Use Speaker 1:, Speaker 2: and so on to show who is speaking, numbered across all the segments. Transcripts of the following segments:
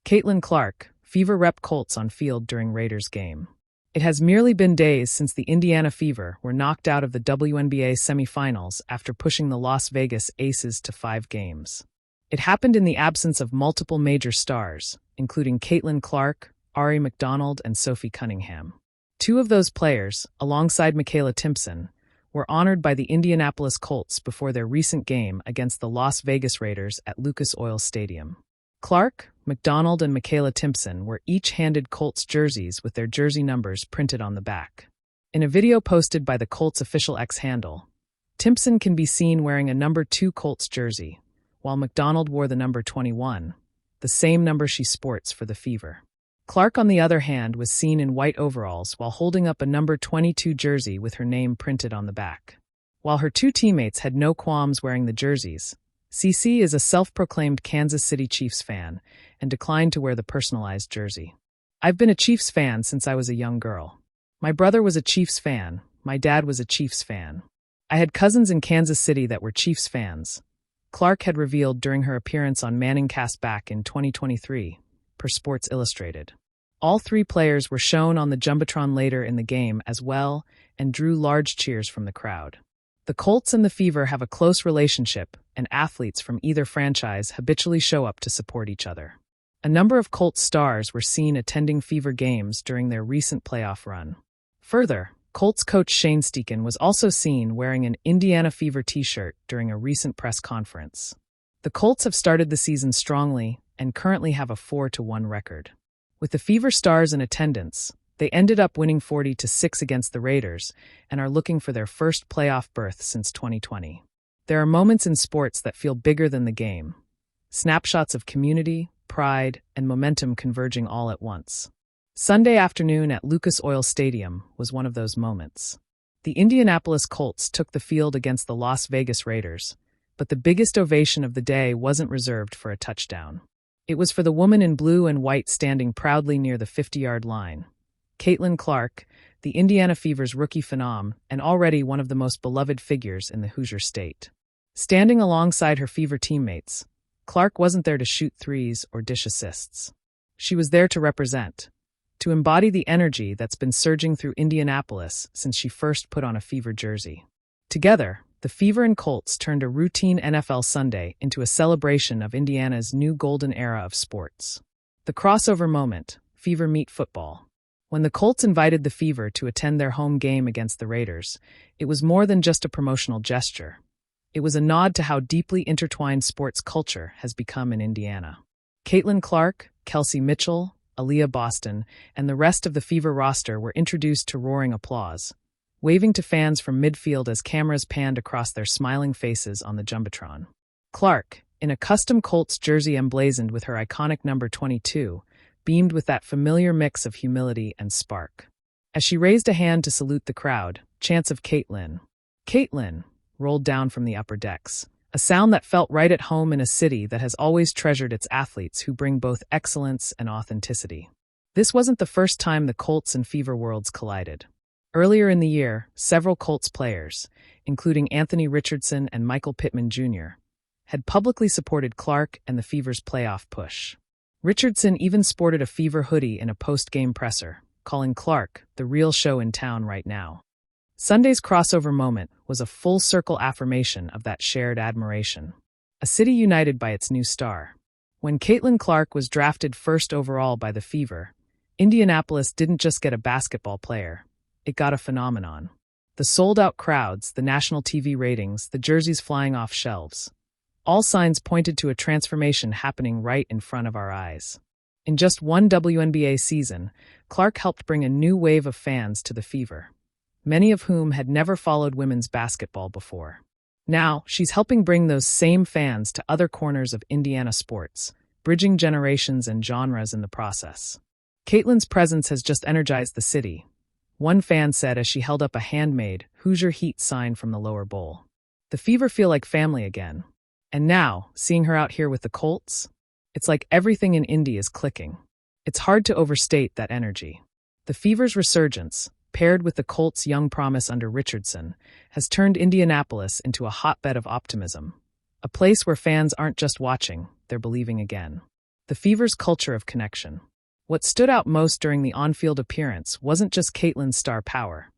Speaker 1: Caitlin Clark, Fever rep Colts on field during Raiders game. It has merely been days since the Indiana Fever were knocked out of the WNBA semifinals after pushing the Las Vegas Aces to 5 games. It happened in the absence of multiple major stars, including Caitlin Clark, Ari McDonald, and Sophie Cunningham. 2 of those players, alongside Michaela Timpson, were honored by the Indianapolis Colts before their recent game against the Las Vegas Raiders at Lucas Oil Stadium. Clark, McDonald, and Michaela Timpson were each handed Colts jerseys with their jersey numbers printed on the back. In a video posted by the Colts official X handle, Timpson can be seen wearing a number 2 Colts jersey, while McDonald wore the number 21, the same number she sports for the Fever. Clark, on the other hand, was seen in white overalls while holding up a number 22 jersey with her name printed on the back. While her 2 teammates had no qualms wearing the jerseys, CC is a self-proclaimed Kansas City Chiefs fan and declined to wear the personalized jersey. "I've been a Chiefs fan since I was a young girl. My brother was a Chiefs fan, my dad was a Chiefs fan. I had cousins in Kansas City that were Chiefs fans," Clark had revealed during her appearance on ManningCast back in 2023, per Sports Illustrated. All 3 players were shown on the Jumbotron later in the game as well and drew large cheers from the crowd. The Colts and the Fever have a close relationship, and athletes from either franchise habitually show up to support each other. A number of Colts stars were seen attending Fever games during their recent playoff run. Further, Colts coach Shane Steichen was also seen wearing an Indiana Fever t-shirt during a recent press conference. The Colts have started the season strongly and currently have a 4-1 record. With the Fever stars in attendance, they ended up winning 40-6 against the Raiders and are looking for their first playoff berth since 2020. There are moments in sports that feel bigger than the game. Snapshots of community, pride, and momentum converging all at once. Sunday afternoon at Lucas Oil Stadium was one of those moments. The Indianapolis Colts took the field against the Las Vegas Raiders, but the biggest ovation of the day wasn't reserved for a touchdown. It was for the woman in blue and white standing proudly near the 50-yard line. Caitlin Clark, the Indiana Fever's rookie phenom and already one of the most beloved figures in the Hoosier State. Standing alongside her Fever teammates, Clark wasn't there to shoot threes or dish assists. She was there to represent, to embody the energy that's been surging through Indianapolis since she first put on a Fever jersey. Together, the Fever and Colts turned a routine NFL Sunday into a celebration of Indiana's new golden era of sports. The crossover moment, Fever meet football. When the Colts invited the Fever to attend their home game against the Raiders, it was more than just a promotional gesture. It was a nod to how deeply intertwined sports culture has become in Indiana. Caitlin Clark, Kelsey Mitchell, Aaliyah Boston, and the rest of the Fever roster were introduced to roaring applause, waving to fans from midfield as cameras panned across their smiling faces on the Jumbotron. Clark, in a custom Colts jersey emblazoned with her iconic number 22, beamed with that familiar mix of humility and spark. As she raised a hand to salute the crowd, chants of "Caitlin, Caitlin," rolled down from the upper decks, a sound that felt right at home in a city that has always treasured its athletes who bring both excellence and authenticity. This wasn't the first time the Colts and Fever worlds collided. Earlier in the year, several Colts players, including Anthony Richardson and Michael Pittman Jr., had publicly supported Clark and the Fever's playoff push. Richardson even sported a Fever hoodie in a post-game presser, calling Clark the real show in town right now. Sunday's crossover moment was a full-circle affirmation of that shared admiration. A city united by its new star. When Caitlin Clark was drafted first overall by the Fever, Indianapolis didn't just get a basketball player, it got a phenomenon. The sold-out crowds, the national TV ratings, the jerseys flying off shelves. All signs pointed to a transformation happening right in front of our eyes. In just one WNBA season, Clark helped bring a new wave of fans to the Fever, many of whom had never followed women's basketball before. Now, she's helping bring those same fans to other corners of Indiana sports, bridging generations and genres in the process. Caitlin's presence has just energized the city, one fan said as she held up a handmade Hoosier Heat sign from the lower bowl. The Fever feel like family again. And now, seeing her out here with the Colts, it's like everything in Indy is clicking. It's hard to overstate that energy. The Fever's resurgence, paired with the Colts' young promise under Richardson, has turned Indianapolis into a hotbed of optimism, a place where fans aren't just watching, they're believing again. the Fever's culture of connection. What stood out most during the on-field appearance wasn't just Caitlin's star power.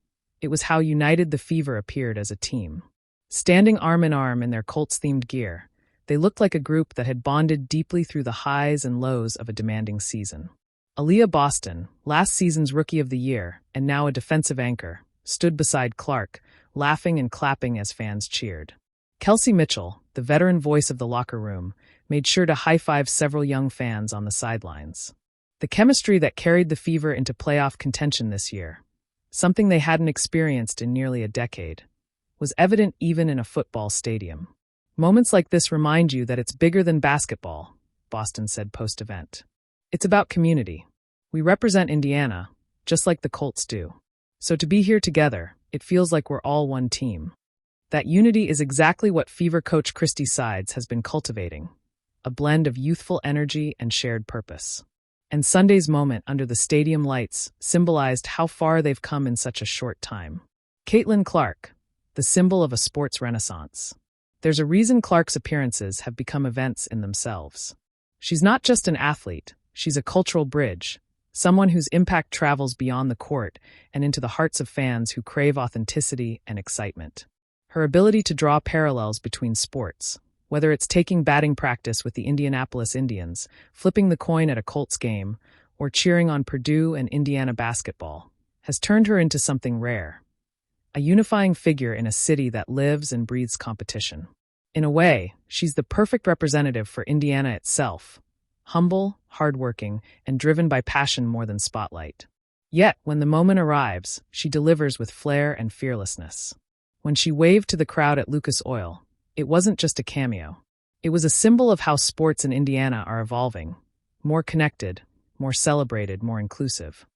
Speaker 1: It was how united the Fever appeared as a team. Standing arm in arm in their Colts-themed gear, they looked like a group that had bonded deeply through the highs and lows of a demanding season. Aaliyah Boston, last season's Rookie of the Year and now a defensive anchor, stood beside Clark, laughing and clapping as fans cheered. Kelsey Mitchell, the veteran voice of the locker room, made sure to high-five several young fans on the sidelines. The chemistry that carried the Fever into playoff contention this year, something they hadn't experienced in nearly a decade, was evident even in a football stadium. Moments like this remind you that it's bigger than basketball, Boston said post-event. It's about community. We represent Indiana, just like the Colts do. So to be here together, it feels like we're all one team. That unity is exactly what Fever coach Christy Sides has been cultivating, a blend of youthful energy and shared purpose. And Sunday's moment under the stadium lights symbolized how far they've come in such a short time. Caitlin Clark, the symbol of a sports renaissance. There's a reason Clark's appearances have become events in themselves. She's not just an athlete, she's a cultural bridge, someone whose impact travels beyond the court and into the hearts of fans who crave authenticity and excitement. Her ability to draw parallels between sports, whether it's taking batting practice with the Indianapolis Indians, flipping the coin at a Colts game, or cheering on Purdue and Indiana basketball, has turned her into something rare. A unifying figure in a city that lives and breathes competition. In a way, she's the perfect representative for Indiana itself. Humble, hardworking, and driven by passion more than spotlight. Yet, when the moment arrives, she delivers with flair and fearlessness. When she waved to the crowd at Lucas Oil, it wasn't just a cameo. It was a symbol of how sports in Indiana are evolving. More connected, more celebrated, more inclusive.